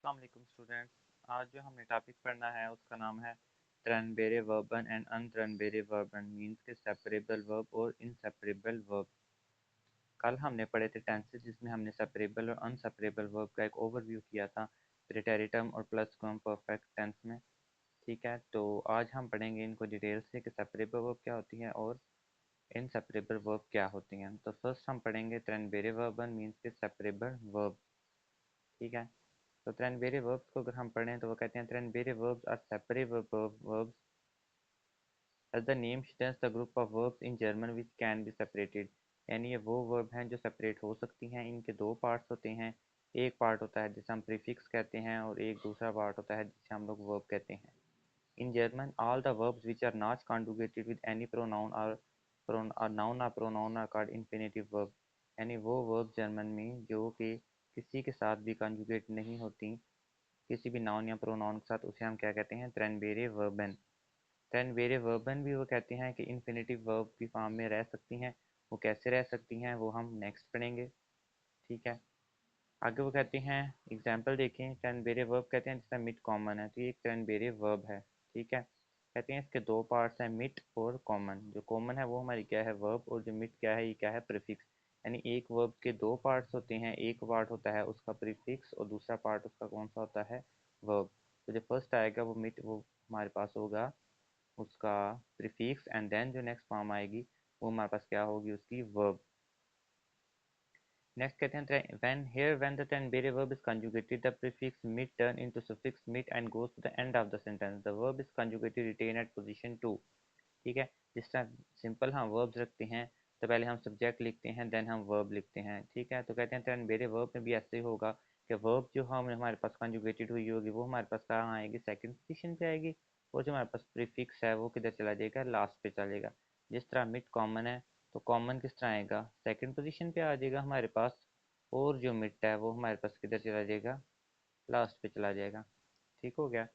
अस्सलाम वालेकुम स्टूडेंट्स। आज जो हमने टॉपिक पढ़ना है उसका नाम है ट्रांसफरेबल वर्बन एंड अनट्रांसफरेबल वर्बन मींस के सेपरेबल वर्ब और इनसेपरेबल वर्ब। कल हमने पढ़े थे टेंसेस जिसमें हमने सेपरेबल और अनसेपरेबल वर्ब का एक ओवरव्यू किया था प्रेटेरिटम और प्लस कॉम परफेक्ट टेंस में। ठीक है, तो आज हम पढ़ेंगे इनको डिटेल से कि सेपरेबल वर्ब क्या होती है और इनसेपरेबल वर्ब क्या होती हैं। तो फर्स्ट हम पढ़ेंगे ट्रांसफरेबल वर्बन मींस के सेपरेबल वर्ब। ठीक है, तो ट्रांसफरेबल वर्ब्स को अगर हम पढ़ें तो वो कहते हैं transferable verbs are separable verbs as the name suggests the group of verbs in German which can be separated। यानी ये वो वर्ब हैं जो सेपरेट हो सकती हैं। इनके दो पार्ट्स होते हैं, एक पार्ट होता है जिसे हम प्रीफिक्स कहते हैं और एक दूसरा पार्ट होता है जिसे हम लोग वर्ब कहते हैं। In German all the verbs which are not conjugated with any pronoun or noun or pronoun are called infinitive verb। यानी वो वर्ब जर्मन में जो कि किसी के साथ भी कंजुगेट नहीं होती, किसी भी नाउन या प्रोनाउन के साथ, उसे हम क्या कहते हैं, ट्रांसफरेबल वर्बन। ट्रांसफरेबल वर्बन भी वो कहते हैं कि इन्फिनेटिव वर्ब की फॉर्म में रह सकती हैं। वो कैसे रह सकती हैं वो हम नेक्स्ट पढ़ेंगे। ठीक है, आगे वो कहते हैं एग्जाम्पल देखें। ट्रांसफरेबल वर्ब कहते हैं जिसका मिट कॉमन है, तो ये एक ट्रांसफरेबल वर्ब है। ठीक है, कहते हैं इसके दो पार्ट्स हैं, मिट और कॉमन। जो कॉमन है वो हमारी क्या है, वर्ब, और जो मिट क्या है, ये क्या है, प्रीफिक्स। यानी एक वर्ब के दो पार्ट्स होते हैं, एक पार्ट होता है उसका प्रीफिक्स और दूसरा पार्ट उसका कौन सा होता है, वर्ब। तो जो फर्स्ट आएगा वो मिट, वो हमारे पास होगा उसका प्रीफिक्स, एंड देन जो नेक्स्ट फॉर्म आएगी वो हमारे पास क्या होगी, उसकी वर्ब। नेक्स्ट कहते हैं when the transitive verb is conjugated the prefix mid turn into suffix mid and goes to the end of the sentence। the verb is conjugated retain at position 2। ठीक है, जिस तरह सिंपल हम verbs रखते हैं तो पहले हम सब्जेक्ट लिखते हैं देन हम वर्ब लिखते हैं। ठीक है, तो कहते हैं ट्रांसफरेबल वर्ब में भी ऐसे ही होगा कि वर्ब जो हम हमारे पास कंजुगेटेड हुई होगी वो हमारे पास कहाँ आएगी, सेकंड पोजीशन पे आएगी। और जो हमारे पास प्रीफिक्स है वो किधर चला जाएगा, लास्ट पे चलेगा। जिस तरह मिड कॉमन है तो कॉमन किस तरह आएगा, सेकंड पोजीशन पे आ जाएगा हमारे पास। और जो मिड है वो हमारे पास किधर चला जाएगा, लास्ट पे चला जाएगा। ठीक हो गया।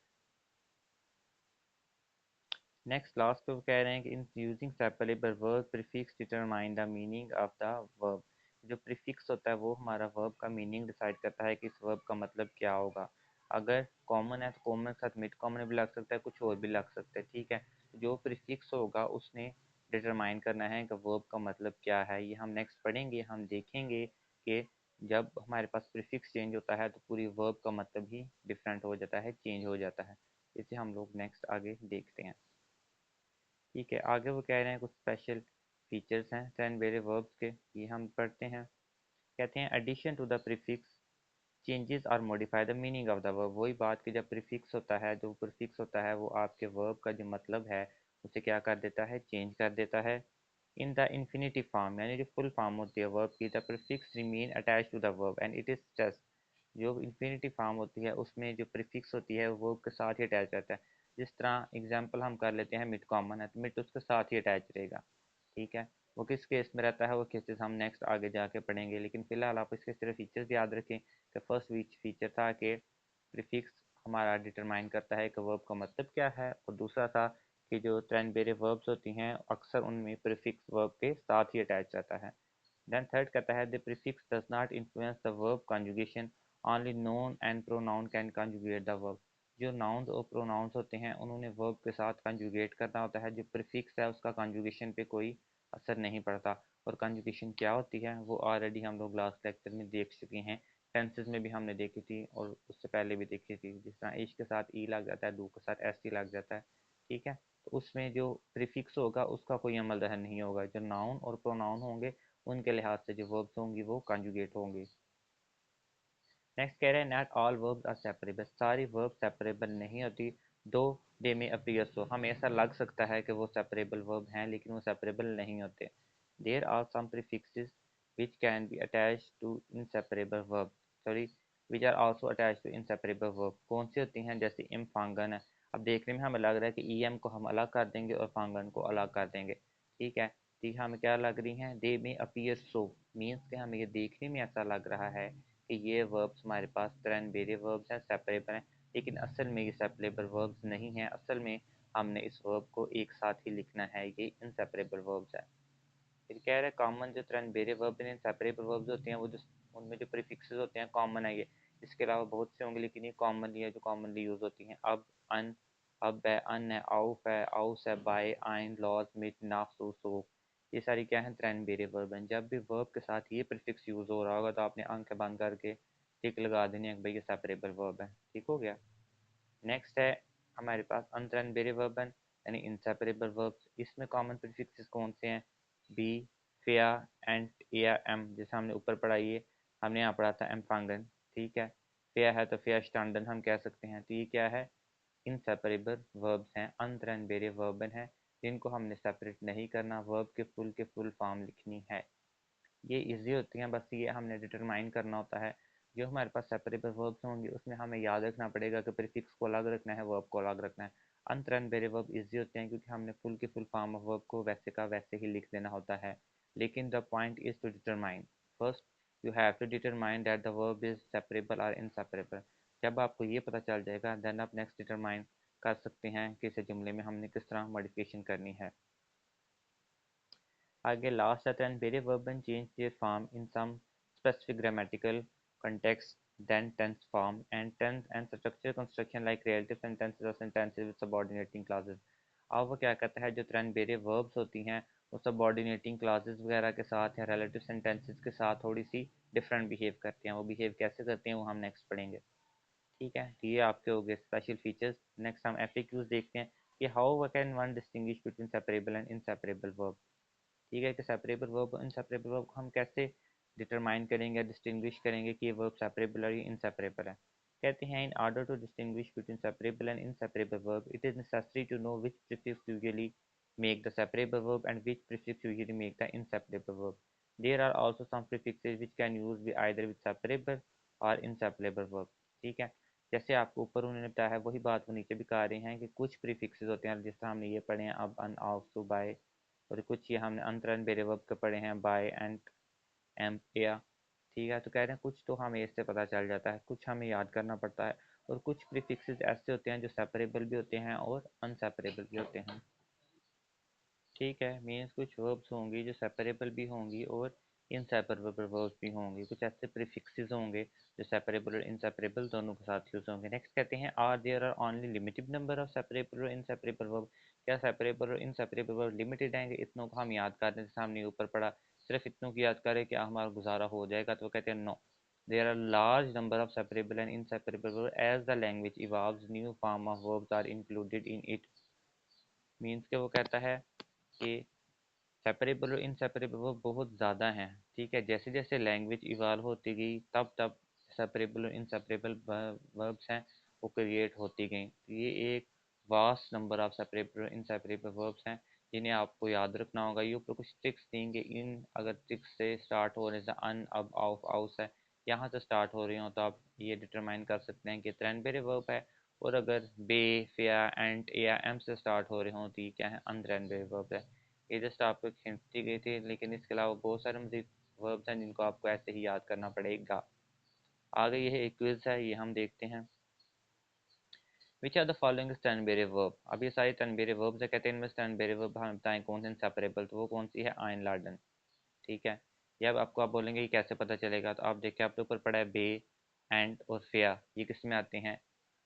नेक्स्ट लास्ट पे वो कह रहे हैं कि in using separable verb prefix determine the meaning of the verb. जो प्रीफिक्स होता है वो हमारा वर्ब का मीनिंग डिसाइड करता है कि इस वर्ब का मतलब क्या होगा। अगर कॉमन है तो कॉमन के साथ मिड कॉमन भी लग सकता है, कुछ और भी लग सकता है। ठीक है, जो प्रीफिक्स होगा उसने डिटरमाइन करना है कि वर्ब का मतलब क्या है। ये हम नेक्स्ट पढ़ेंगे, हम देखेंगे कि जब हमारे पास प्रीफिक्स चेंज होता है तो पूरी वर्ब का मतलब ही डिफरेंट हो जाता है, चेंज हो जाता है। इसे हम लोग नेक्स्ट आगे देखते हैं। ठीक है, आगे वो कह रहे हैं कुछ स्पेशल फीचर्स हैं ट्रांसफरेबल वर्ब्स के, ये हम पढ़ते हैं। कहते हैं addition to the prefix changes और modify the meaning of the verb. वही बात कि जब प्रीफिक्स होता है, जो प्रीफिक्स होता है वो आपके वर्ब का जो मतलब है उसे क्या कर देता है, चेंज कर देता है। इन द इन्फिनिटिव फॉर्म यानी जो फुल फॉर्म होती है वर्ब की, the prefix remain attach to the verb and it is stress. जो इन्फिनिटी फॉर्म होती है उसमें जो प्रीफिक्स होती है वो के साथ ही अटैच रहता है। जिस तरह एग्जांपल हम कर लेते हैं, मिड कॉमन है तो मिड उसके साथ ही अटैच रहेगा। ठीक है, वो किस केस में रहता है, वो केसेस हम नेक्स्ट आगे जाके पढ़ेंगे, लेकिन फिलहाल आप इसके सिर्फ फीचर्स याद रखें कि फर्स्ट फीचर था कि प्रीफिक्स हमारा डिटरमाइन करता है कि वर्ब का मतलब क्या है, और दूसरा था कि जो ट्रांसफरेबल वर्ब्स होती हैं अक्सर उनमें प्रीफिक्स वर्ब के साथ ही अटैच रहता है। देन थर्ड कहता है the prefix does not influence the verb conjugation only known and pronoun can conjugate the verb. जो नाउन्स और प्रोनाउंस होते हैं उन्होंने वर्ब के साथ कंजुगेट करना होता है, जो प्रीफिक्स है उसका कंजुगेशन पे कोई असर नहीं पड़ता। और कंजुगेशन क्या होती है वो ऑलरेडी हम लोग लास्ट लेक्चर में देख चुके हैं, टेंसेस में भी हमने देखी थी और उससे पहले भी देखी थी। जिस तरह इश के साथ ई लग जाता है, डू के साथ एस टी लग जाता है। ठीक है, तो उसमें जो प्रीफिक्स होगा उसका कोई अमल दखल नहीं होगा। जो नाउन और प्रोनाउन होंगे उनके लिहाज से जो वर्ब्स होंगी वो कंजुगेट होंगी। नेक्स्ट कह रहे हैं not all verbs are separable. सारी वर्ब सेपरेबल नहीं होती। दो दे में अपीयर सो, हमें ऐसा लग सकता है कि वो सेपरेबल वर्ब हैं लेकिन वो सेपरेबल नहीं होते। There are some prefixes which can be attached to inseparable verb sorry which are also attached to inseparable verb। कौन सी होती हैं, जैसे इम फांगन है। अब देखने में हमें लग रहा है कि ई एम को हम अलग कर देंगे और फांगन को अलग कर देंगे। ठीक है, तो हमें क्या लग रही हैं, दे में अपीयर सो मीन्स के हमें ये देखने में ऐसा लग रहा है कि ये वर्ब्स हमारे पास ट्रांसफरेबल वर्ब्स हैं, सेपरेबल हैं, लेकिन असल में ये सेपरेबल वर्ब्स नहीं हैं। असल में हमने इस वर्ब को एक साथ ही लिखना है, ये इनसेपरेबल वर्ब्स है। फिर कह रहे हैं कॉमन जो transferable verb and inseparable verbs होते हैं वो जो उनमें जो प्रीफिक्सेस होते हैं कॉमन है ये। इसके अलावा बहुत से होंगे, लेकिन ये कॉमनली है जो कॉमनली यूज़ होती हैं। अब, अन, अब है, अन है, आउफ है, आउस है, बाय, आइन, लॉज, मिट, नाफ, सो, ये सारी क्या है, त्रैन बेरे वर्ब हैं। जब भी वर्ब के साथ ये प्रीफिक्स यूज़ हो रहा होगा तो आपने आंखें बंद करके टिक लगा देनी है कि भाई ये सेपरेबल वर्ब है। ठीक हो गया। नेक्स्ट है हमारे पास अनत्रैन बेरे वर्ब यानी इनसेपरेबल वर्ब्स। इसमें कॉमन प्रीफिक्सेस कौन से हैं? बी, फेया, एंड, या, एम। जैसे हमने ऊपर पढ़ा, ये हमने यहाँ पढ़ा था एम्फांगन। ठीक है, फेया है तो फेया स्टैंडन हम कह सकते हैं। तो ये क्या है, इनसेपरेबल वर्ब्स हैं, अनत्रैन बेरे वर्ब हैं, जिनको हमने सेपरेट नहीं करना, वर्ब के फुल फॉर्म लिखनी है। ये इजी होती हैं, बस ये हमने डिटरमाइन करना होता है। जो हमारे पास सेपरेबल वर्ब्स होंगे उसमें हमें याद रखना पड़ेगा कि प्रीफिक्स को अलग रखना है, वर्ब को अलग रखना है। अनट्रांसफरेबल वर्ब इजी होते हैं क्योंकि हमने फुल फॉर्म ऑफ वर्ब को वैसे का वैसे ही लिख देना होता है। लेकिन the point is to determine, first you have to determine that the verb is separable और इनसेपरेबल। जब आपको ये पता चल जाएगा देन आप नेक्स्ट डिटरमाइन कर सकते हैं कि इस जुमले में हमने किस तरह मॉडिफिकेशन करनी है। आगे लास्ट आता है very verb and change their form in some specific grammatical context then tense form and tense and structure construction like relative sentences or sentences with subordinating clauses। अब वो क्या कहता है, जो त्रेनबेरे verbs होती हैं वो सबॉर्डिनेटिंग क्लासेस वगैरह के साथ या रिलेटिव सेंटेंसेस के साथ थोड़ी सी डिफरेंट बिहेव करती हैं। वो बिहेव कैसे करती हैं वो हम नेक्स्ट पढ़ेंगे। ठीक है, तो ये आपके हो गए स्पेशल फीचर्स। नेक्स्ट हम एफएक्यूज देखते हैं कि how can one distinguish between separable and inseparable verb. ठीक है, कि सेपरेबल वर्ब और इनसेपरेबल वर्ब को हम कैसे डिटरमाइन करेंगे, डिस्टिंग्विश करेंगे कि ये वर्ब सेपरेबल और इनसेपरेबल है। कहते हैं in order to distinguish between separable and inseparable verb it is necessary to know which prefix usually make the separable verb and which prefix usually make the inseparable verb. There are also some prefixes which can use be either with separable or inseparable verb। ठीक है, जैसे आपको ऊपर उन्होंने बताया है वही बात वो नीचे भी कह रहे हैं कि कुछ प्रीफिक्सेस होते हैं, जिस तरह हमने ये पढ़े हैं अब, अन, ऑफ, सो, बाय, और कुछ ये हमने अंतरन बेरे वर्ब के पढ़े हैं बाय एंड, एम, या। ठीक है, तो कह रहे हैं कुछ तो हमें इससे पता चल जाता है, कुछ हमें याद करना पड़ता है, और कुछ प्रीफिक्सेस ऐसे होते हैं जो सेपरेबल भी होते हैं और अनसेपरेबल भी होते हैं। ठीक है, मीन्स कुछ वर्ब्स होंगी जो सेपरेबल भी होंगी और इनसेपरेबल वर्ब्स भी होंगी। कुछ ऐसे प्रीफिक्सेस होंगे जो सेपरेबल और इनसेपरेबल दोनों के साथ यूज होंगे। नेक्स्ट कहते हैं are there are only limited number of separable और इनसेपरेबल वर्ब। क्या सेपरेबल और इनसेपरेबल वर्ब लिमिटेड हैं? इतनों को हम याद कर दें, जैसे हमने ऊपर पढ़ा, सिर्फ इतनों की याद करें क्या हमारा गुजारा हो जाएगा? तो वो कहते हैं no, there are large number of separable and inseparable verb as the language evolves new form of verbs are included in it. Means के वो कहता है कि सेपरेबल और इनसेपरेबल वर्ब बहुत ज़्यादा हैं। ठीक है, जैसे जैसे लैंग्वेज इवाल्व होती गई तब तब सेपरेबल और इनसेपरेबल वर्ब्स हैं वो क्रिएट होती गई। तो ये एक वास्ट नंबर ऑफ सेपरेबल और इनसेपरेबल वर्ब्स हैं जिन्हें आपको याद रखना होगा। ये ऊपर कुछ ट्रिक्स देंगे, इन अगर ट्रिक्स से स्टार्ट हो रहे हैं अन, अब, आउफ, आउस है, यहाँ से स्टार्ट हो रही हो तो आप ये डिटरमाइन कर सकते हैं कि त्रैनबेरे वर्ब है। और अगर बे, फेया, एंड, या, एम से स्टार्ट हो रहे हों तो ये क्या है, अनत्रैनबेरे वर्ब है। ये जस्ट आपको एक हिंट दी गई थी, लेकिन इसके अलावा बहुत सारे मजीद वर्ब्स हैं जिनको आपको ऐसे ही याद करना पड़ेगा। आगे ये एक क्विज है, ये हम देखते हैं। विच आर द फॉलोइंग टर्नबेरे वर्ब। अब ये सारे टर्नबेरे वर्ब्स है, कहते हैं इनमें टर्नबेरे वर्ब हम बताएं कौन से इनसेपरेबल, तो वो कौन सी है, आइन, लाडन। ठीक है, ये अब आपको आप बोलेंगे ये कैसे पता चलेगा, तो आप देखिए आपके ऊपर पड़ा है बे, एंड और फेया, ये किस में आते हैं,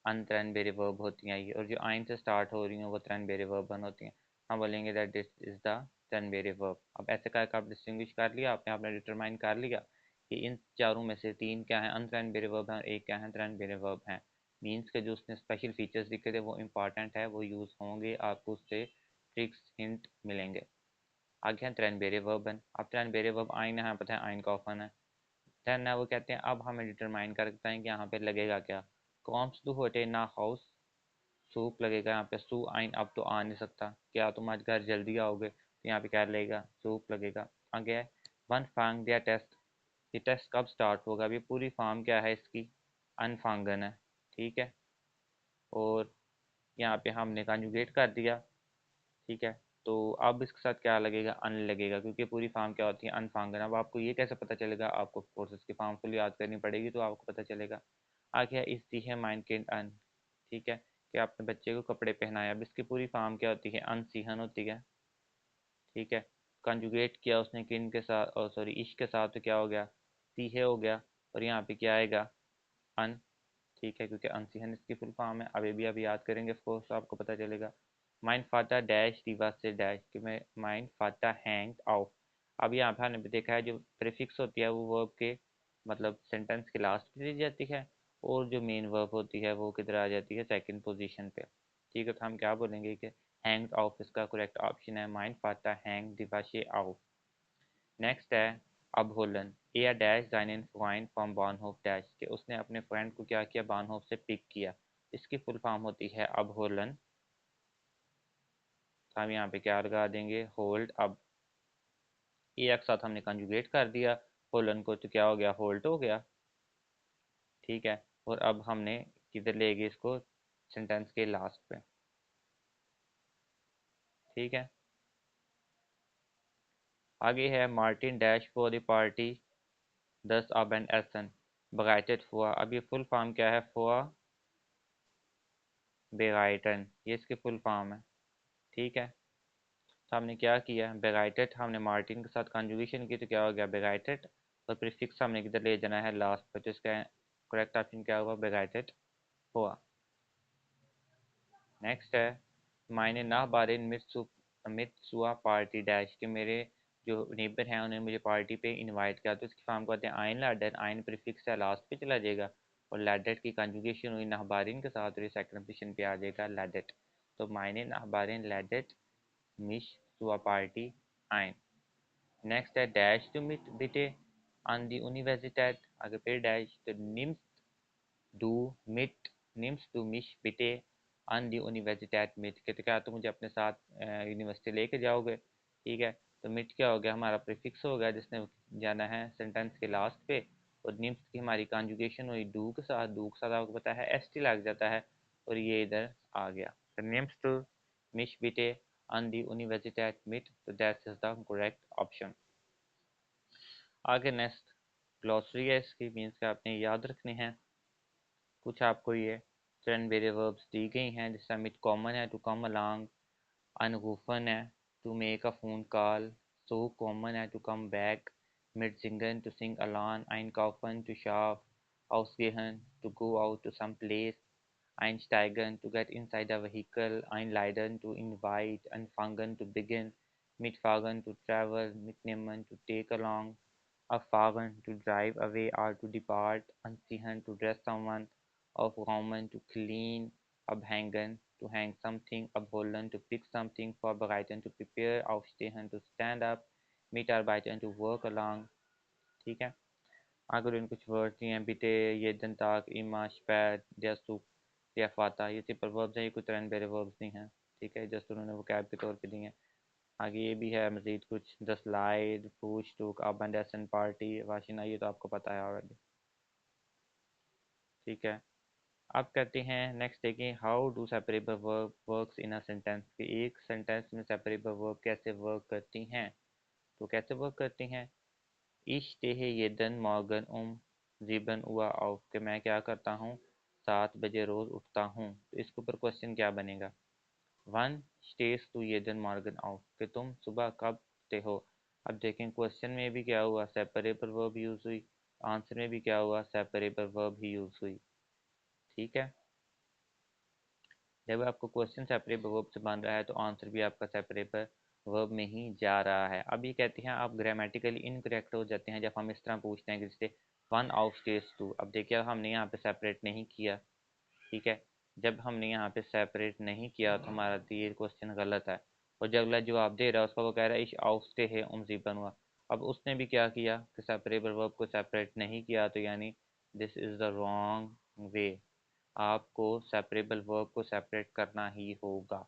अनत्रैनबेरे वर्ब होती हैं ये, और जो आइन से स्टार्ट हो रही हैं वो त्रैनबेरे वर्ब बन होती हैं। हम बोलेंगे दैट दिस इज द त्रैनबेरे वर्ब। अब ऐसे करके आप डिस्टिंग्विश कर लिया आपने डिटरमाइन कर लिया कि इन चारों में से तीन क्या है, अनत्रैनबेरे वर्ब हैं और एक क्या है, त्रैनबेरे वर्ब हैं। मीन्स के जो उसने स्पेशल फीचर्स लिखे थे वो इंपॉर्टेंट है, वो यूज़ होंगे, आपको उससे ट्रिक्स हिंट मिलेंगे। आगे हैं त्रैनबेरे वर्बन। अब त्रैनबेरे वर्ब आइन है, पता है आइन का ऑफन है। देन है वो कहते हैं अब हमें डिटरमाइन करते हैं कि यहाँ पे लगेगा क्या। कॉम्स टू होटे ना हाउस, सूप लगेगा यहाँ पे, सू आइन अब तो आ नहीं सकता, क्या तुम आज घर जल्दी आओगे, तो यहाँ पे क्या लगेगा, सूप लगेगा। आगे है वन फांग दिया टेस्ट, ये टेस्ट कब स्टार्ट होगा, अभी पूरी फॉर्म क्या है इसकी, अनफांगन है। ठीक है, और यहाँ पे हमने कॉन्जुगेट कर दिया। ठीक है, तो अब इसके साथ क्या लगेगा, अन लगेगा, क्योंकि पूरी फार्म क्या होती है, अनफांगन। अब आपको ये कैसे पता चलेगा, आपको कोर्सेज की फार्म फुल याद करनी पड़ेगी तो आपको पता चलेगा। आगे है इस दी है माइंड के अन। ठीक है, कि आपने बच्चे को कपड़े पहनाए, अब इसकी पूरी फार्म क्या होती है, अनसीहन होती है। ठीक है, कंजुगेट किया उसने किन के साथ, और सॉरी इश्क के साथ, तो क्या हो गया, सीहे हो गया। और यहाँ पे क्या आएगा, अन, ठीक है, क्योंकि अनसिहन इसकी फुल फॉर्म है। अभी अभी याद करेंगे ऑफकोर्स, तो आपको पता चलेगा। माइन फाता डैश दीवा से डैश, कि मैं माइन फाता हैंग ऑफ। अब यहाँ पे हमने देखा है जो प्रीफिक्स होती है वो वर्ब के मतलब सेंटेंस के लास्ट पे दी जाती है, और जो मेन वर्ब होती है वो किधर आ जाती है, सेकंड पोजीशन पे। ठीक है, तो हम क्या बोलेंगे कि हैंग ऑफ इसका करेक्ट ऑप्शन है, माइन फाता हैंग दीवा से ऑफ। नेक्स्ट है अबहोलन, ए डैश साइनिन फ्रेंड फ्रॉम बानहोफ डैश, कि उसने अपने फ्रेंड को क्या किया, बानहोफ से पिक किया। इसकी फुल फॉर्म होती है अबहोलन। तो हम यहाँ पे क्या लगा देंगे, होल्ड अब। ए एक साथ हमने कंजुगेट कर दिया होलन को, तो क्या हो गया, होल्ड हो गया। ठीक है, और अब हमने किधर ले गए इसको, सेंटेंस के लास्ट पे। ठीक है, आगे है Martin dash for the party दस अब एंड एसन बगाइटेड फॉर। अब ये फुल फॉर्म क्या है, फॉर बेगाइटन, ये इसकी फुल फॉर्म है। ठीक है, तो हमने क्या किया, बेगाइटेड हमने मार्टिन के साथ कंजुगेशन की, तो क्या हो गया बेगाइटेड, और प्रीफिक्स हमने किधर ले जाना है, लास्ट पे। तो इसका करेक्ट ऑप्शन क्या हुआ, बेगाइटेड हुआ। नेक्स्ट है मायने ना बारिन मित्सुआ पार्टी डैश, के मेरे जो नेबर हैं उन्होंने मुझे पार्टी पे इनवाइट किया। तो इसकी फॉर्म कहते हैं आइन लैडर, आइन प्रीफिक्स है लास्ट पे चला जाएगा, और लैडर की कंजुगेशन हुई नाहबारिन के साथ, और ये सेकंड पोजीशन पे आ जाएगा लैडेट। तो मायने नाहबारिन लैडेट मिश सुआ पार्टी आइन। नेक्स्ट है dash to meet बिटे on the यूनिवर्सिटेट, आगे फिर डैश, तो निम्स डू मिट निम्स टू मिश बिटे अन दी यूनिवर्सिटेट मिट, के तो क्या तुम मुझे अपने साथ यूनिवर्सिटी लेके जाओगे। ठीक है, तो मिट क्या हो गया, हमारा प्रीफिक्स हो गया जिसने जाना है सेंटेंस के लास्ट पे, और निम्स की हमारी कॉन्जुगेशन हुई डू के साथ, डू के साथ आपको पता है एस टी लग जाता है, और ये इधर आ गया। तो निम्स टू मिश बिटे अन दी यूनिवर्सिटेट मिट, तो that is the correct option. आगे नेक्स्ट ग्लॉसरी है, इसकी मीन्स के आपने याद रखने हैं। कुछ आपको ये ट्रेंड वेरिएबल वर्ब्स दी गई हैं, जैसे मिट कॉमन है टू कम अलॉन्ग, अनगूफन है to make a phone call, सो कॉमन है टू कम बैक, मिट सिंगन to sing along, einkaufen to shop, ausgehen to go out to some place, einsteigen to get inside a vehicle, einleiten to invite, anfangen to begin, mitfahren to travel, mitnehmen to take along, abfahren to drive away or to depart, anziehen to dress someone, aufräumen to clean, abhängen to hang something, abholen to pick something, vorbereiten to prepare, aufstehen to stand up, mitarbeiten to work along। ठीक है, आगे इन कुछ words दिए हैं, बिटे, ये दंताक, इमा, शपैद, जसुक, या फाता, ये सिंपल वर्ब्स हैं, ये कुछ रन बेरे वर्ब्स नहीं हैं। ठीक है, जस्ट उन्होंने वोकैब के तौर पे दिए हैं। आगे ये भी है मजीद कुछ, द स्लाइड, फूश, टूक, अबंडेसन, पार्टी, वाशिना, ये तो आपको पता है ऑलरेडी। ठीक है, अब करते हैं नेक्स्ट, देखें how do separable verb works in a sentence, कि एक सेंटेंस में सेपरेबल वर्ब कैसे वर्क करती हैं। तो कैसे वर्क करती हैं, Ich stehe jeden Morgen um 7 Uhr auf, कि मैं क्या करता हूँ, 7 बजे रोज उठता हूँ। तो इसके ऊपर क्वेश्चन क्या बनेगा, वन स्टेस टू jeden Morgen auf, कि तुम सुबह कब उठते हो। अब देखें क्वेश्चन में भी क्या हुआ, सेपरेबल वर्ब यूज हुई, आंसर में भी क्या हुआ, सेपरेबल वर्ब ही यूज हुई। ठीक है, जब आपको क्वेश्चन सेपरेबल वर्ब से बन रहा है तो आंसर भी आपका सेपरेबल वर्ब में ही जा रहा है। अब ये कहते हैं आप ग्रामेटिकली इनकरेक्ट हो जाते हैं जब हम इस तरह पूछते हैं कि जैसे वन आउट स्टेज टू। अब देखिए हमने यहाँ पे सेपरेट नहीं किया। ठीक है, जब हमने यहाँ पे सेपरेट नहीं किया तो हमारा ये क्वेश्चन गलत है, और जो अगला जवाब दे रहा है उसका वो कह रहा है इश आउस्टे है जीबन हुआ। अब उसने भी क्या किया कि सेपरेबल वर्ब को सेपरेट नहीं किया, तो यानी this is the wrong way, आपको सेपरेबल वर्ब को सेपरेट करना ही होगा।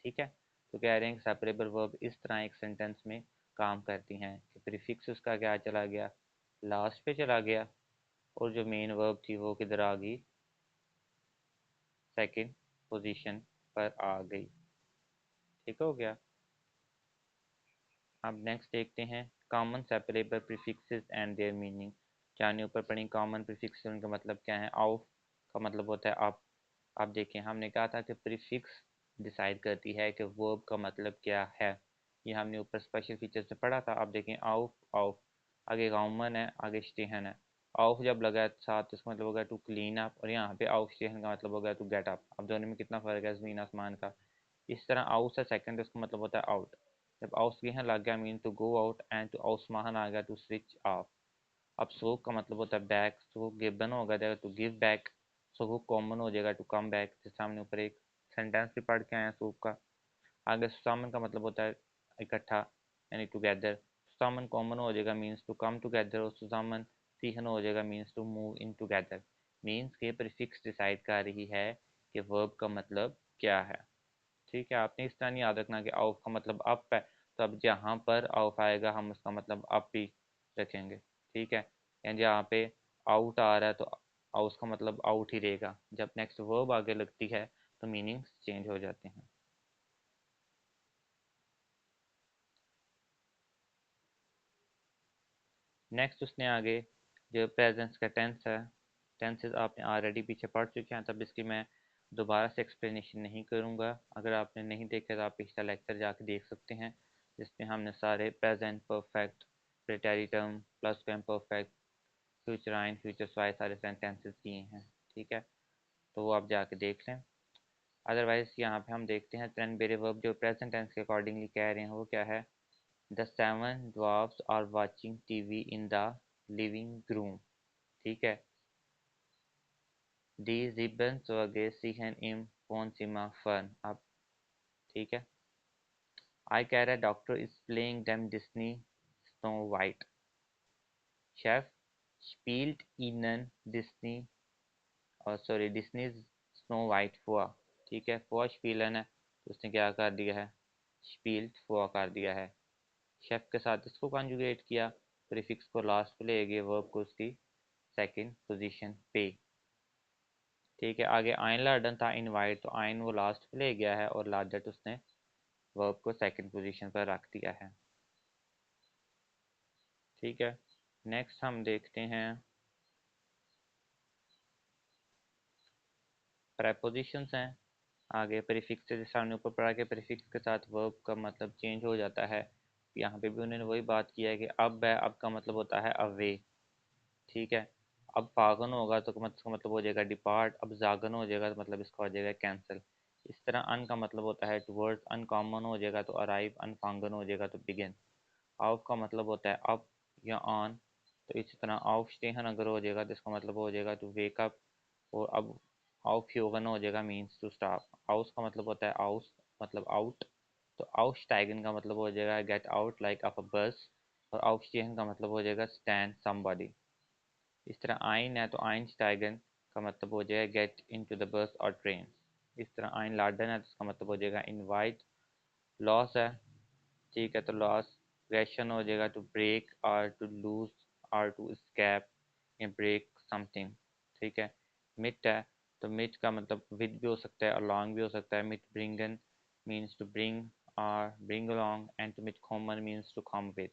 ठीक है, तो कह रहे हैं कि सेपरेबल वर्ब इस तरह एक सेंटेंस में काम करती हैं कि प्रीफिक्स उसका क्या चला गया, लास्ट पे चला गया, और जो मेन वर्ब थी वो किधर आ गई, सेकंड पोजीशन पर आ गई। ठीक हो गया। अब नेक्स्ट देखते हैं common separable prefixes and there meaning. जाने ऊपर पढ़ी कॉमन प्रीफिक्स, उनका मतलब क्या है, ऑफ का मतलब होता है अप। आप देखें हमने कहा था कि प्रीफिक्स डिसाइड करती है कि वर्ब का मतलब क्या है, ये हमने ऊपर स्पेशल फीचर से पढ़ा था। आप देखें आउफ ऑफ, आगे गाउमन है, आगे स्टेहन है। ऑफ जब लगा है साथ तो इसका मतलब होगा टू क्लीन अप, और यहाँ पे आउट स्टेशन का मतलब होगा टू गेट अप। अब दोनों में कितना फ़र्क है ज़मीन आसमान का। इस तरह आउट से सेकंड इसका मतलब होता है आउट। जब आउट स्टेशन लग गया mean to go out, and to आउट स्माहन आ गया टू स्विच ऑफ। अब सोक का मतलब होता है बैक, सो गिवन हो जाएगा टू गिव बैक। सो वो कॉमन हो जाएगा टू कम बैक, जैसे हमने ऊपर एक सेंटेंस भी पढ़ के आए हैं सोक का। आगे सुसामन का मतलब होता है इकट्ठा, यानी टुगेदर। सुसामन कॉमन हो जाएगा मीन्स टू कम टुगेदर, और सुसामन सीहन हो जाएगा means to move in together. Means के प्रीफिक्स डिसाइड कर रही है कि वर्ब का मतलब क्या है। ठीक है, आपने इस तरह नहीं याद रखना कि आउफ का मतलब अप है, तो अब जहाँ पर आउफ आएगा हम उसका मतलब अप ही रखेंगे। ठीक है, यानी जहाँ पे आउट आ रहा है तो उसका मतलब आउट ही रहेगा। जब नेक्स्ट वर्ब आगे लगती है तो मीनिंग्स चेंज हो जाते हैं। नेक्स्ट उसने आगे जो प्रेजेंस का टेंस है, टेंसेस आपने ऑलरेडी पीछे पढ़ चुके हैं, तब इसकी मैं दोबारा से एक्सप्लेनेशन नहीं करूँगा। अगर आपने नहीं देखे तो आप पिछला लेक्चर जाके देख सकते हैं, जिसमें हमने सारे प्रेजेंट परफेक्ट, प्रेटेरिटम, प्लस क्वेम परफेक्ट, फ्यूचर आइन, फ्यूचर स्वाइस सारे सेंटेंसेस किए हैं। ठीक है, तो वो आप जाके देख लें। अदरवाइज यहाँ पे हम देखते हैं टेन बेरे वर्ब जो प्रेजेंट टेंस के अकॉर्डिंगली कह रहे हैं वो क्या है। The seven dwarfs are watching TV in the living room। ठीक है, die sieben Zwerge sehen im Wohnzimmer fern। अब ठीक है, I kehre doctor is playing them Disney Snow White। Chef spielt ihnen Disney और सॉरी डिस्नी स्नो वाइट फुआ। ठीक है, फुआ स्पीलन है तो उसने क्या कर दिया है, स्पील्ट फुआ कर दिया है। शेफ के साथ इसको कॉन्जुगेट किया, प्रीफिक्स को लास्ट पे ले गए, वर्ब को उसकी सेकंड पोजीशन पे। ठीक है, आगे आइन लाडन था इनवाइट, तो आइन वो लास्ट पे ले गया है और लाडट उसने वर्ब को सेकंड पोजीशन पर रख दिया है। ठीक है, नेक्स्ट हम देखते हैं प्रेपोजिशंस हैं। आगे प्रीफिक्स से सामने ऊपर पढ़ा के प्रीफिक्स के साथ वर्ब का मतलब चेंज हो जाता है। यहाँ पे भी उन्होंने वही बात किया है कि अब है, अब का मतलब होता है अवे। ठीक है, अब फागन होगा तो इसका मतलब हो जाएगा डिपार्ट, अब जागन हो जाएगा तो मतलब इसका हो जाएगा कैंसिल। इस तरह अन का मतलब होता है टुवर्ड्स, अनकॉमन हो जाएगा तो अराइव, अनफांगन हो जाएगा तो बिगिन। आउट का मतलब होता है अप या ऑन, तो इसी तरह आउट स्टेहन अगर हो जाएगा तो इसका मतलब हो जाएगा टू वेक अप। और अब आउट फ्योगन हो जाएगा मीन्स टू स्टॉप। आउस का मतलब होता है आउस मतलब आउट, तो आउटस्टाइगन का मतलब हो जाएगा get out like of a बस, और आउटस्टेहन का मतलब हो जाएगा स्टैंड समबॉडी। इस तरह आइन है तो आइनस्टाइगन का मतलब हो जाएगा गेट इनटू द बस और ट्रेन। इस तरह आइन लार्डन है तो इसका मतलब हो जाएगा इनवाइट। लॉस है, ठीक है, तो लॉस क्वेश्चन हो जाएगा टू ब्रेक और टू लूज और टू स्कैप या ब्रेक समथिंग। ठीक है, मिट है तो मिट का मतलब विद भी हो सकता है और लॉन्ग भी हो सकता है। मिट ब्रिंगन मीन्स टू ब्रिंग और ब्रिंग अलॉन्ग, एंड टू मिट कॉमन means to come with.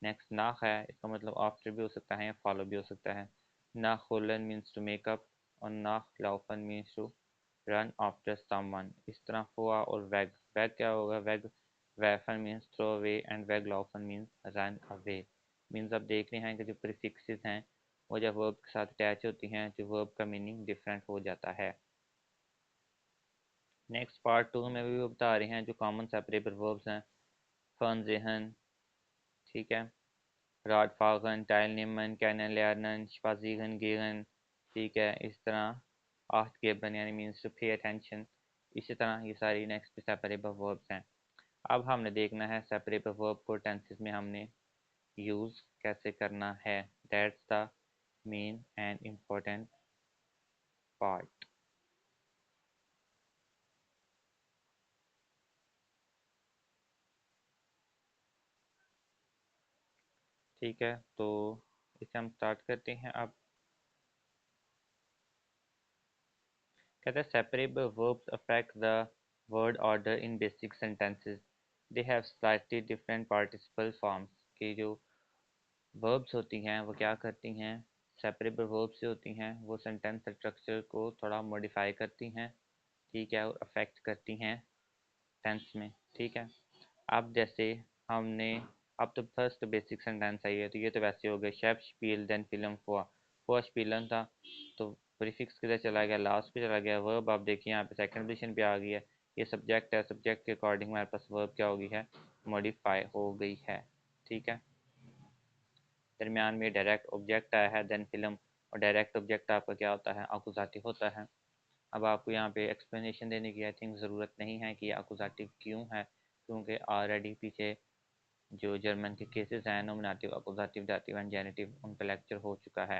Next नाख है, इसका मतलब आफ्टर भी हो सकता है या फॉलो भी हो सकता है। नाख होलन मीन्स टू मेकअप, और नाख लाउफन means to run after someone. इस तरह फुआ और वैग, वैग क्या होगा, वैग वैफन मीन्स थ्रो अवे, एंड वैग लाउफन मीन्स रन अवे। मीन्स अब देख रहे हैं कि जो प्रीफिक्सेस हैं वो जब वर्ब के साथ अटैच होती हैं तो वर्ब का मीनिंग डिफरेंट हो जाता है। नेक्स्ट पार्ट टू में भी वो बता रहे हैं जो कॉमन सेपरेबल वर्ब्स हैं। फन जेहन, ठीक है, राडफागन, टाइलनेमन, कैनन लेरनन, स्पाजीगन गेगन। ठीक है, इस तरह आठ गेबन यानी मीन्स टू पे अटेंशन। इसी तरह ये सारी नेक्स्ट सेपरेबल वर्ब्स हैं। अब हमने देखना है सेपरेबल वर्ब को टेंसेस में हमने यूज़ कैसे करना है। That's the main and important part. ठीक है, तो इसे हम स्टार्ट करते हैं। अब कहते हैं separable verbs affect the word order in basic sentences। They have slightly different participle forms। कि जो verbs होती हैं वो क्या करती हैं, separable verbs से होती हैं, वो sentence structure को थोड़ा modify करती हैं। ठीक है, और affect करती हैं tense में। ठीक है, अब जैसे हमने, अब तो फर्स्ट बेसिक सेंटेंस आई है तो ये तो वैसे हो गए, शेफ स्पील देन फिल्म हुआ। वो स्पीलन था, तो प्रीफिक्स किधर चला गया, लास्ट पे चला गया। वर्ब आप देखिए यहाँ पे सेकंड पोजीशन पे आ गई है। ये सब्जेक्ट है, सब्जेक्ट के अकॉर्डिंग हमारे पास वर्ब क्या हो गई है, मॉडिफाई हो गई है। ठीक है, दरमियान में डायरेक्ट ऑब्जेक्ट आया है, देन फिल्म, और डायरेक्ट ऑब्जेक्ट आपका क्या होता है, अकुजाटिव होता है। अब आपको यहाँ पे एक्सप्लेनेशन देने की आई थिंक ज़रूरत नहीं है कि अकुजाटिव क्यों है, क्योंकि ऑलरेडी पीछे जो जर्मन के केसेस हैं, नॉमिनेटिव, अकुजाटिव, दाटिव एंड जेनिटिव, उनका लेक्चर हो चुका है।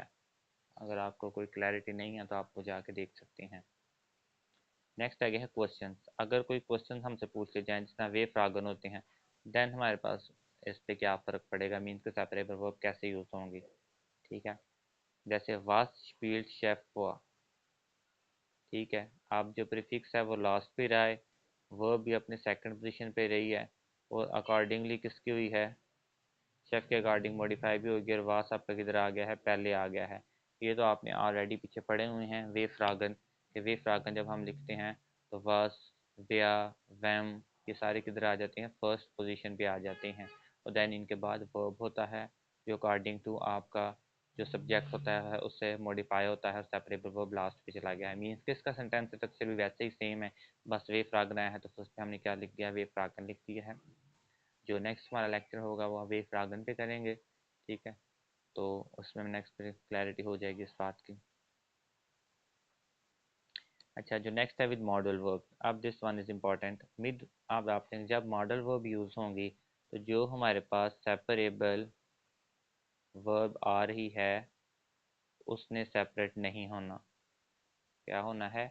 अगर आपको कोई क्लैरिटी नहीं है तो आपको जाके देख सकते हैं। नेक्स्ट आ गया है क्वेश्चन। अगर कोई क्वेश्चन हमसे पूछ ले जाए जिसमें वे फ्रागन होते हैं, देन हमारे पास इस पे क्या फ़र्क पड़ेगा, मीन्स के सेपरेबल वर्ब कैसे यूज़ होंगी। ठीक है, जैसे वास स्पील्ड शेफ हुआ। ठीक है, अब जो प्रीफिक्स है वो लास्ट पे रहा है, वर्ब भी अपने सेकंड पोजीशन पे रही है, और अकॉर्डिंगली किसकी हुई है, शेफ के अकॉर्डिंग मॉडिफाई भी होगी, और वास आपका किधर आ गया है, पहले आ गया है। ये तो आपने ऑलरेडी पीछे पढ़े हुए हैं वे फ्रागन, कि वे फ्रागन जब हम लिखते हैं तो वास, व्या, वैम, ये सारे किधर आ जाते हैं, फर्स्ट पोजीशन पे आ जाते हैं। और देन इनके बाद वर्ब होता है जो अकॉर्डिंग टू आपका जो सब्जेक्ट होता है उससे मॉडिफाई होता है, और सेपरेबल वर्ब लास्ट पे चला गया है। मीन्स कि इसका सेंटेंस स्ट्रक्चर भी वैसे ही सेम है, बस वे फ्रागन आया है तो फर्स्ट पे हमने क्या लिख दिया, वे फ्रागन लिख दिया है। जो नेक्स्ट हमारा लेक्चर होगा वो वे फ्रागन पे करेंगे। ठीक है, तो उसमें नेक्स्ट पे क्लैरिटी हो जाएगी इस बात की। अच्छा, जो नेक्स्ट है विद मॉडल वर्ब, अब this one is important. With, अब आपने जब मॉडल वर्ब यूज़ होंगी तो जो हमारे पास सेपरेबल वर्ब आ रही है उसने सेपरेट नहीं होना। क्या होना है,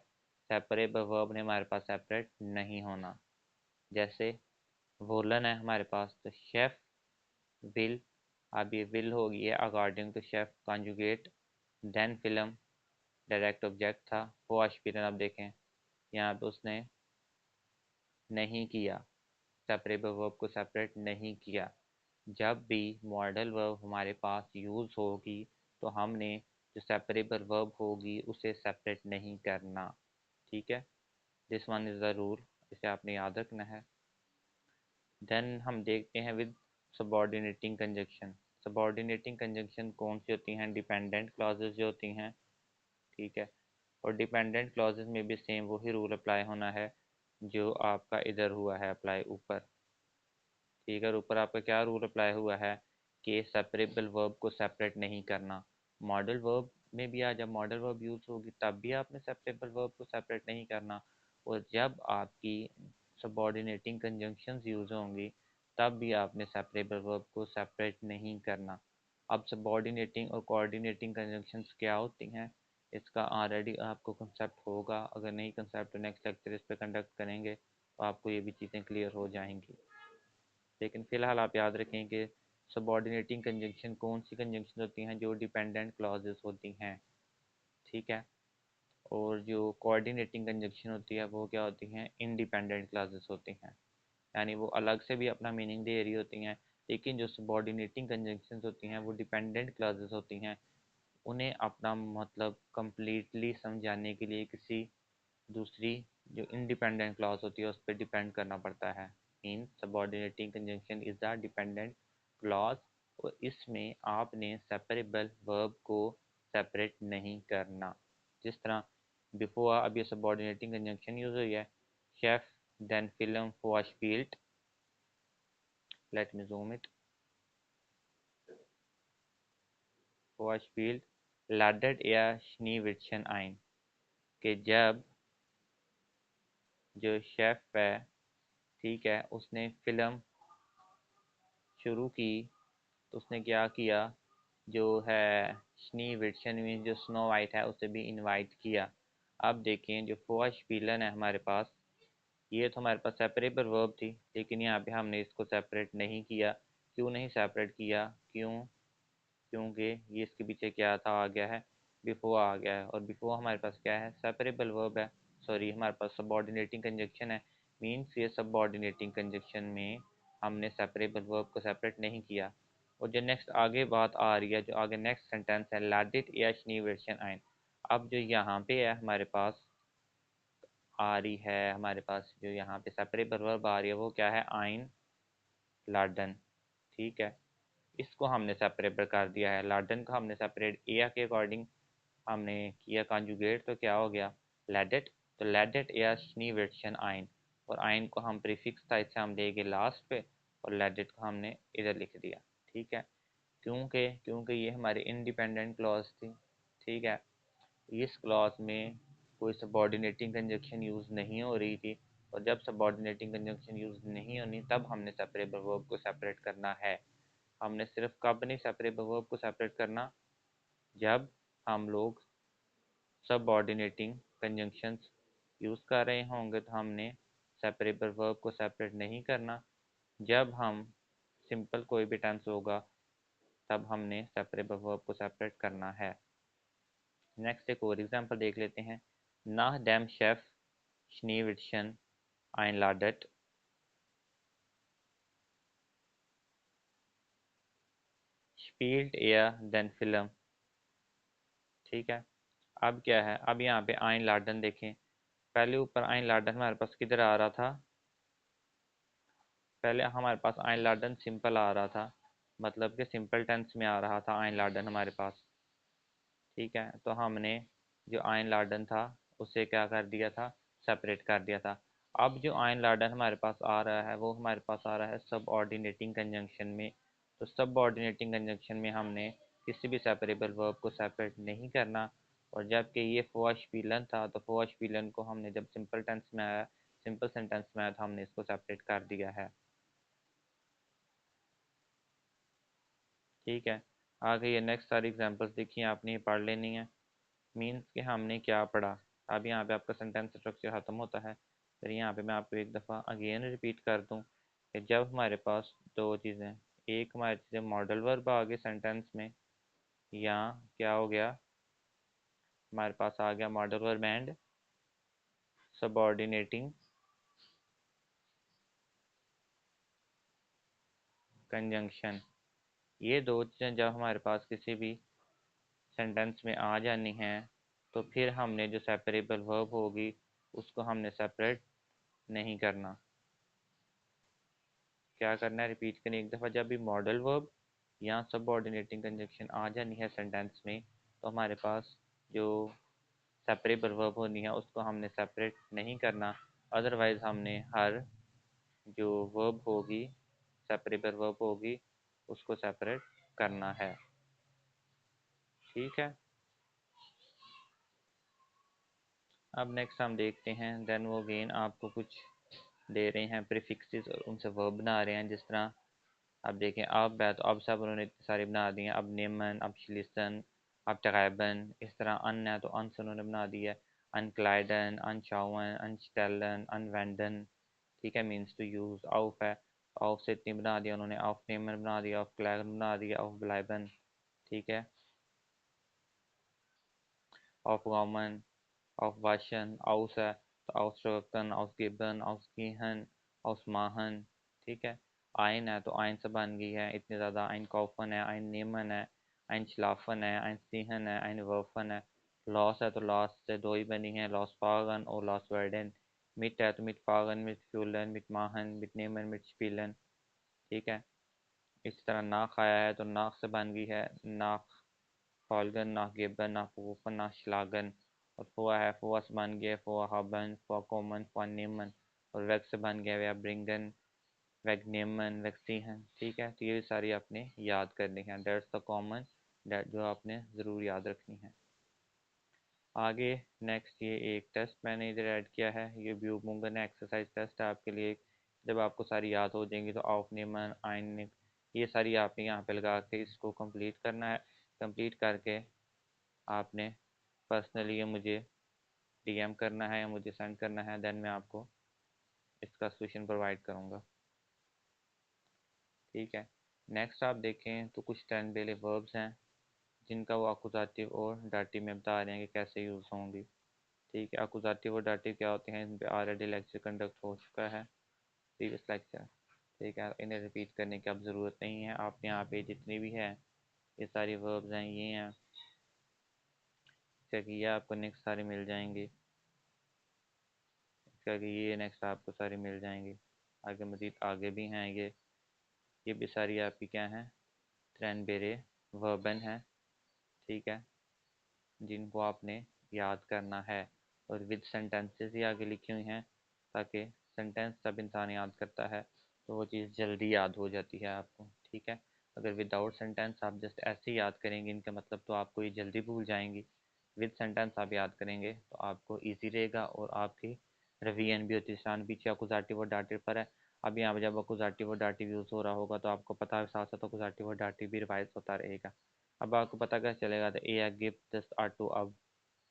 सेपरेबल वर्ब ने हमारे पास सेपरेट नहीं होना। जैसे वोलन है हमारे पास, तो शेफ विल, अब ये विल होगी है अकॉर्डिंग टू शेफ कॉन्जुगेट, देन फिल्म, डायरेक्ट ऑब्जेक्ट था। वो अशपीरन, आप देखें यहाँ पे उसने नहीं किया, सेपरेबल वर्ब को सेपरेट नहीं किया। जब भी मॉडल वर्ब हमारे पास यूज़ होगी तो हमने जो सेपरेबल वर्ब होगी उसे सेपरेट नहीं करना। ठीक है, this one is the rule, इसे आपने याद रखना है। देन हम देखते हैं with subordinating conjunction. Subordinating conjunction कौन सी होती हैं, डिपेंडेंट क्लॉजेज जो होती हैं। ठीक है, और डिपेंडेंट क्लॉजेज में भी सेम वही रूल अप्लाई होना है जो आपका इधर हुआ है अप्लाई ऊपर। ठीक है, और ऊपर आपका क्या रूल अप्लाई हुआ है कि सेपरेबल वर्ब को सेपरेट नहीं करना। मॉडल वर्ब में भी जब मॉडल वर्ब यूज़ होगी तब भी आपने सेपरेबल वर्ब को सेपरेट नहीं करना, और जब आपकी सबऑर्डिनेटिंग कंजंक्शंस यूज़ होंगी तब भी आपने सेपरेबल वर्ब को सेपरेट नहीं करना। अब सबऑर्डिनेटिंग और कोऑर्डिनेटिंग कंजंक्शंस क्या होती हैं, इसका ऑलरेडी आपको कंसेप्ट होगा, अगर नहीं कंसेप्ट तो नेक्स्ट लेक्चर इस पर कंडक्ट करेंगे तो आपको ये भी चीज़ें क्लियर हो जाएंगी। लेकिन फ़िलहाल आप याद रखें कि सबऑर्डिनेटिंग कंजंक्शन कौन सी कंजंक्शन होती हैं, जो डिपेंडेंट क्लॉजेस होती हैं। ठीक है, और जो कोऑर्डिनेटिंग कंजंक्शन होती है वो क्या होती हैं, इंडिपेंडेंट क्लॉजेस होती हैं, यानी वो अलग से भी अपना मीनिंग दे रही होती हैं। लेकिन जो सबऑर्डिनेटिंग कंजंक्शंस होती हैं वो डिपेंडेंट क्लॉजेस होती हैं, उन्हें अपना मतलब कंप्लीटली समझाने के लिए किसी दूसरी जो इंडिपेंडेंट क्लॉज होती है उस पर डिपेंड करना पड़ता है। Mean subordinating conjunction is the dependent clause, और इसमें आपने सेपरेबल वर्ब को सेपरेट नहीं करना। जिस तरह बिफोर, अब ये सबऑर्डिनेटिंग कंजंक्शन यूज हुई है, शेफ, देन फिल्म, vorspielt, let me zoom it, vorspielt ladet er Schneewittchen ein, कि जब जो शेफ है, ठीक है, उसने फिल्म शुरू की तो उसने क्या किया, जो है स्नी विट्सन मीन जो स्नो वाइट है उसे भी इनवाइट किया। अब देखें जो फोश पीलन है हमारे पास, ये तो हमारे पास सेपरेबल वर्ब थी, लेकिन यहाँ पे हमने इसको सेपरेट नहीं किया। क्यों नहीं सेपरेट किया, क्यों, क्योंकि ये इसके पीछे क्या था, आ गया है बिफोर आ गया है, और बिफोर हमारे पास क्या है, सेपरेबल वर्ब है, सॉरी हमारे पास सबऑर्डिनेटिंग कंजक्शन है। मीन्स ये सबऑर्डिनेटिंग कंजक्शन में हमने सेपरेबल वर्ब को सेपरेट नहीं किया। और जो नेक्स्ट आगे बात आ रही है, जो आगे नेक्स्ट सेंटेंस है, लाडिट या शनी वर्शन आइन, अब जो यहाँ पे है हमारे पास आ रही है, हमारे पास जो यहाँ पे सेपरेबल वर्ब आ रही है वो क्या है, आइन लाडन। ठीक है, इसको हमने सेपरेबल कर दिया है। लार्डन को हमने सेपरेट एया के अकॉर्डिंग हमने किया कॉन्जुगेट, तो क्या हो गया लेडेट। तो लेडेट एया स्नीविट्शन आइन, और आइन को हम प्रीफिक्स था इसे हम ले गए लास्ट पे, और लेडेट को हमने इधर लिख दिया। ठीक है, क्योंकि क्योंकि ये हमारी इंडिपेंडेंट क्लॉज थी। ठीक है, इस क्लॉज में कोई सबॉर्डिनेटिंग कंजक्शन यूज़ नहीं हो रही थी, और जब सबॉर्डिनेटिंग कंजक्शन यूज़ नहीं होनी तब हमने सेपरेबल वर्ब को सेपरेट करना है। हमने सिर्फ कब नहीं सेपरेबल वर्ब को सेपरेट करना, जब हम लोग सबऑर्डिनेटिंग कंजंक्शंस यूज़ कर रहे होंगे तो हमने सेपरेबल वर्ब को सेपरेट नहीं करना। जब हम सिंपल कोई भी टेंस होगा तब हमने सेपरेबल वर्ब को सेपरेट करना है। नेक्स्ट एक और एग्जांपल देख लेते हैं। नाह dam chef schneewittchen einladet, spielt er den Film। ठीक है, अब क्या है, अब यहाँ पे आइन लाडन देखें। पहले ऊपर आइन लाडन हमारे पास किधर आ रहा था, पहले हमारे पास आइन लाडन सिंपल आ रहा था, मतलब कि सिंपल टेंस में आ रहा था आइन लाडन हमारे पास। ठीक है, तो हमने जो आइन लाडन था उसे क्या कर दिया था, सेपरेट कर दिया था। अब जो आइन लाडन हमारे पास आ रहा है वो हमारे पास आ रहा है सब ऑर्डिनेटिंग कंजंक्शन में। तो सब ऑर्डिनेटिंग कंजंक्शन में हमने किसी भी सेपरेबल वर्ब को सेपरेट नहीं करना। और जबकि ये फोआशपीलन था, तो फोआशपीलन को हमने जब सिंपल टेंस में आया, सिंपल सेंटेंस में आया, तो हमने इसको सेपरेट कर दिया है। ठीक है, आगे ये नेक्स्ट सारी एग्जांपल्स देखिए, आपने ये पढ़ लेनी है। मीन्स कि हमने क्या पढ़ा। अब यहाँ पे आपका सेंटेंस स्ट्रक्चर ख़त्म होता है। फिर यहाँ पे मैं आपको एक दफ़ा अगेन रिपीट कर दूँ कि जब हमारे पास दो चीज़ें, एक हमारी चीज़ें मॉडल वर्ब आ गए सेंटेंस में, या क्या हो गया, हमारे पास आ गया modal verb and subordinating conjunction. ये दो चीज़ें जब हमारे पास किसी भी सेंटेंस में आ जानी हैं, तो फिर हमने जो सेपरेबल वर्ब होगी उसको हमने सेपरेट नहीं करना। क्या करना है, रिपीट करें एक दफ़ा। जब भी मॉडल वर्ब या सबऑर्डिनेटिंग कंजक्शन आ जानी है सेंटेंस में, तो हमारे पास जो सेपरेबल वर्ब होनी है उसको हमने सेपरेट नहीं करना। अदरवाइज़ हमने हर जो वर्ब होगी, सेपरेबल वर्ब होगी, उसको सेपरेट करना है। ठीक है, अब नेक्स्ट हम देखते हैं। देन वो अगेन आपको कुछ दे रहे हैं प्रीफिक्सेस और उनसे वर्ब बना रहे हैं। जिस तरह अब देखें, अब है तो अब सब उन्होंने इतने सारे बना दिए हैं। अब नेमन, अब शिलिसन, अब टगैबन, इस तरह अन है तो अन से उन्होंने बना दिया है। अनक्लाइडन, अनचावन, अनस्टेलन, अनवेंडन। ठीक है, मीन्स टू यूज़। आउफ है, आउफ से इतनी बना दिया उन्होंने। आउफ नेमन बना दिया, आउफ क्लैगन बना दिया, आउफ ब्लाइबन। ठीक है, आउफ गॉमन, आउफ वाशन, आउस है तो आउस रोकन, आउस गिबन, आउस कीहन, आउस माहन। ठीक है, आइन है तो आइन से बन गई है इतनी ज़्यादा। आइन कौफन है, आइन नेमन है, आइन शलाफन है, आइन सीहन है, आइन वर्फन है। लॉस है तो लॉस से दो ही बनी है, लॉस पागन और लॉस वर्डन। मिट है तो मिट पागन, मिट फ्यूलन, मिट माहन, मिट नेमन, मिट स्पीलन। ठीक है, इस तरह नाक आया है तो नाक से बन गई है नाक फाल्गन, नाक गेबन, नाक वूफन, नाक शलागन। और फुआ है, फुआ से बन गया फुआ हाबन, फुआ कोमन, फुआ नेमन। और वेग से बन गया वे ब्रिंगन, वेग नेमन, वेक्सीहन। ठीक है, तो ये सारी आपने याद करनी है। दैट्स द कॉमन, दैट जो आपने ज़रूर याद रखनी है। आगे नेक्स्ट ये एक टेस्ट मैंने इधर ऐड किया है, ये व्यू मुंगन एक्सरसाइज टेस्ट है आपके लिए। जब आपको सारी याद हो जाएंगी तो ऑफ नेमन आइन, ये सारी आपने यहाँ पे लगा के इसको कंप्लीट करना है। कंप्लीट करके आपने पर्सनली ये मुझे डीएम करना है या मुझे सेंड करना है, देन मैं आपको इसका सोल्यूशन प्रोवाइड करूँगा। ठीक है, नेक्स्ट आप देखें तो कुछ टेन बेले वर्ब्स हैं जिनका वो अकुजातिव और डाटिव में बता रहे हैं कि कैसे यूज़ होंगी। ठीक है, अकुजातिव और डाटिव क्या होते हैं, इन पर ऑलरेडी लेक्चर कंडक्ट हो चुका है, प्रीवियस लेक्चर। ठीक है, इन्हें रिपीट करने की अब ज़रूरत नहीं है। आप यहाँ पे जितनी भी है ये सारी वर्ब्स हैं, ये हैं, इसका कि ये आपको नेक्स्ट सारे मिल जाएंगे, इसका कि ये नेक्स्ट आपको सारे मिल जाएंगे। आगे मज़ीद आगे भी हैं ये भी सारी आपकी क्या हैं, त्रैनबेरे वर्बन है, ठीक है, जिनको आपने याद करना है, और विद सेंटेंसेस ही आगे लिखी हुई हैं, ताकि सेंटेंस जब इंसान याद करता है तो वो चीज़ जल्दी याद हो जाती है आपको, ठीक है। अगर विदाउट सेंटेंस आप जस्ट ऐसे ही याद करेंगे इनका मतलब, तो आपको ये जल्दी भूल जाएंगी। विद सेंटेंस आप याद करेंगे तो आपको ईजी रहेगा, और आपकी रिवीजन भी होती है। शान पीछे अकुजाटिव और डाटिव पर है। अब यहाँ पे जब अकुजाटिव और डाटिव यूज़ हो रहा होगा तो आपको पता है साथ साथ अकुजाटिव और डाटिव भी रिवाइज होता रहेगा। अब आपको पता कैसे चलेगा, तो ए गिफ्ट दस आटो, अब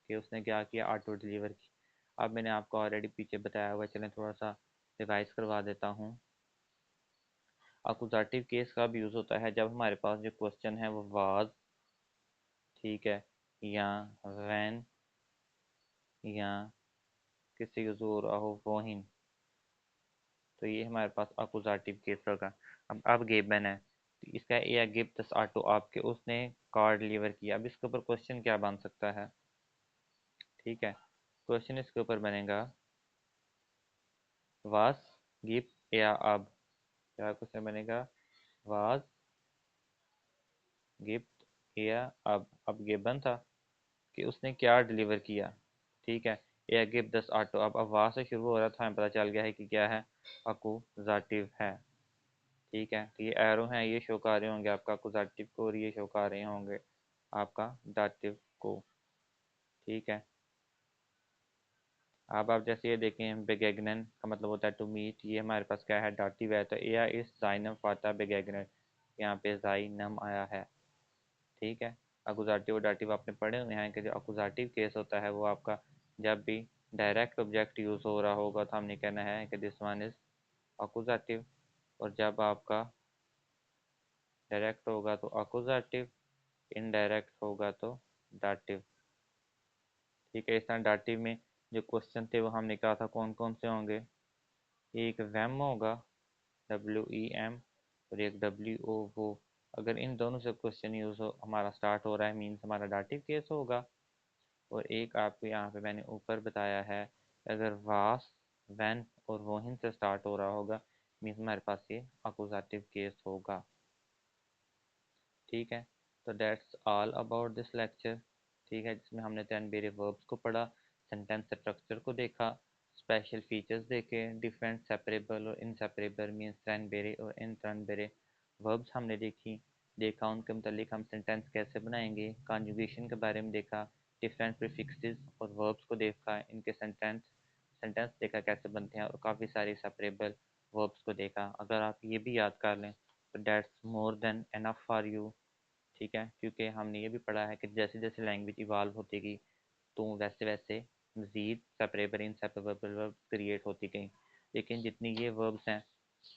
कि उसने क्या किया, आटो डिलीवर की। अब मैंने आपको ऑलरेडी पीछे बताया हुआ, चलें थोड़ा सा रिवाइज करवा देता हूँ। अकुजाटिव केस का भी यूज़ होता है जब हमारे पास जो क्वेश्चन है वो वाज, ठीक है, या वैन, या किसी का जोर हो वोहिन, तो ये हमारे पास अकुजाटिव केस होगा। अब गिवन है, तो इसका ए गिव दस आटो, आपके उसने कार डिलीवर किया। अब इसके ऊपर क्वेश्चन क्या बन सकता है, ठीक है, क्वेश्चन इसके ऊपर बनेगा वाज गिव, या अब क्या क्वेश्चन बनेगा, वाज गिफ्ट, या अब गिवन था कि उसने क्या डिलीवर किया, ठीक है, या गिव दस आटो। अब वहाँ से शुरू हो रहा था, हमें पता चल गया है कि क्या है, अकुजाटिव है, ठीक है। तो ये एरो हैं, ये शो कर रहे होंगे आपका अकुजाटिव को, और ये शो कर रहे होंगे आपका दाटिव को, ठीक है। अब आप जैसे ये देखें, बेगेगनन का मतलब होता है टू मीट, ये हमारे पास क्या है, दाटिव है, तो एया इस जाइनम फाता बेगेगनन, यहाँ पे जाइनम आया है, ठीक है। अकुजाटिव और डाटिव आपने पढ़े हुए हैं कि जो अकुजाटिव केस होता है वो आपका जब भी डायरेक्ट ऑब्जेक्ट यूज़ हो रहा होगा तो हमने कहना है कि दिस वन इज अकुजाटिव, और जब आपका डायरेक्ट होगा तो अकुजाटिव, इनडायरेक्ट होगा तो डाटिव, ठीक है। इस तरह डाटिव में जो क्वेश्चन थे वो हमने कहा था कौन कौन से होंगे, एक वैम होगा, WEM, और एक WO वो। अगर इन दोनों से क्वेश्चन यूज़ हो हमारा स्टार्ट हो रहा है, मीन्स हमारा डाटिव केस होगा। और एक आपको यहाँ पे मैंने ऊपर बताया है, अगर वास, वैन और वोहिन से स्टार्ट हो रहा होगा, मीन्स हमारे पास ये अकुजाटिव केस होगा, ठीक है। तो that's all about this lecture, ठीक है, जिसमें हमने टेनबेरे वर्ब्स को पढ़ा, सेंटेंस स्ट्रक्चर को देखा, स्पेशल फीचर्स देखे, डिफरेंट सेपरेबल और इनसेपरेबल मीन्स टेनबेरे और इन टेनबेरे वर्ब्स हमने देखा उनके मतलब हम सेंटेंस कैसे बनाएंगे, कॉन्जुगेशन के बारे में देखा, डिफरेंट प्रीफिक्सेस और वर्ब्स को देखा, इनके सेंटेंस सेंटेंस देखा कैसे बनते हैं, और काफ़ी सारी सेपरेबल वर्ब्स को देखा। अगर आप ये भी याद कर लें तो that's more than enough for you, ठीक है, क्योंकि हमने ये भी पढ़ा है कि जैसे जैसे लैंग्वेज इवाल्व होती गई तो वैसे वैसे मज़ीद सेपरेबल इनसेपरेबल वर्ब क्रिएट होती गई। लेकिन जितनी ये वर्ब्स हैं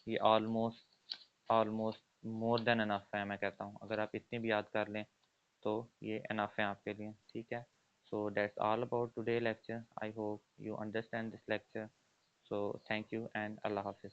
ये almost almost more than enough है, मैं कहता हूँ। अगर आप इतनी भी याद कर लें तो ये अनफ है आपके लिए, ठीक है। So that's all about today lecture, I hope you understand this lecture. So thank you and अल्लाह हाफिज़।